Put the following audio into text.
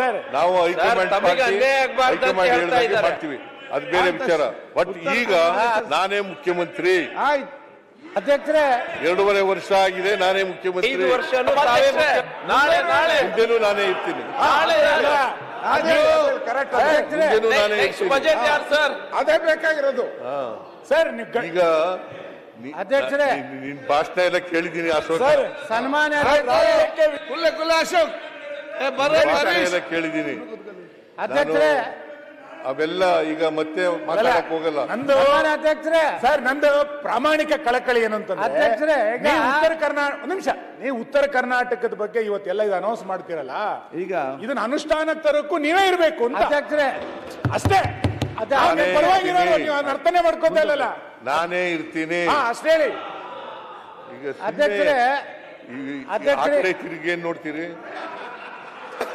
Sir ನಾವು high command ಹೇಳ್ತಾ ಮಾಡ್ತೀವಿ, ಅದು ಬೇರೆ ವಿಚಾರ. ಬಟ್ ಈಗ ನಾನೇ ಮುಖ್ಯಮಂತ್ರಿ. ಅಧ್ಯಕ್ಷರೇ 2.5 ವರ್ಷ ಆಗಿದೆ, ನಾನೇ ಮುಖ್ಯಮಂತ್ರಿ. ಮುಂದೆನೂ ನಾನೇ ಇರ್ತೀನಿ. ಮುಂದೆನೂ ನಾನೇ ಇರ್ತೀನಿ. ಅದೇ ಬೇಕಾಗಿರೋದು ಸರ್. ಈಗ ಅಧ್ಯಕ್ಷರೇ ನಿನ್ ಭಾಷಣ ಎಲ್ಲ ಕೇಳಿದ್ದೀನಿ ಅಶೋಕ್, ಸನ್ಮಾನ್ಯ ಅಶೋಕ್ ಎಲ್ಲ ಕೇಳಿದ್ದೀನಿ. ಅಧ್ಯಕ್ಷರೇ ಅವೆಲ್ಲ ಈಗ ಮತ್ತೆ ಮಾತಾಡಕ್ ಹೋಗಲ್ಲ. ನಂದು ಅಧ್ಯಕ್ಷರೇ ಸರ್, ನಂದು ಪ್ರಾಮಾಣಿಕ ಕಳಕಳಿ ಏನು ಅಂತಂದ್ರೆ ಅಧ್ಯಕ್ಷರೇ, ಉತ್ತರ ಕರ್ನಾಟಕ ಒಂದು ನಿಮಿಷ, ನೀವು ಉತ್ತರ ಕರ್ನಾಟಕದ ಬಗ್ಗೆ ಇವತ್ತೆಲ್ಲ ಇದು ಅನೌನ್ಸ್ ಮಾಡ್ತೀರಲ್ಲ, ಈಗ ಇದನ್ನ ಅನುಷ್ಠಾನಕ್ಕೆ ತರೋಕ್ಕೂ ನೀವೇ ಇರ್ಬೇಕು ಅಂತ. ಅಧ್ಯಕ್ಷರೇ ಅಷ್ಟೇ, ಪರವಾಗಿರೋ ನೀವು ಅರ್ಥನೆ ಮಾಡ್ಕೋತಾ ಇಲ್ಲಲ್ಲ. ನಾನೇ ಇರ್ತೀನಿ ಅಷ್ಟೇ ಹೇಳಿ. ಈಗ ಅಧ್ಯಕ್ಷರೇ ತಿರುಗಿ ಏನ್ ನೋಡ್ತೀರಿ?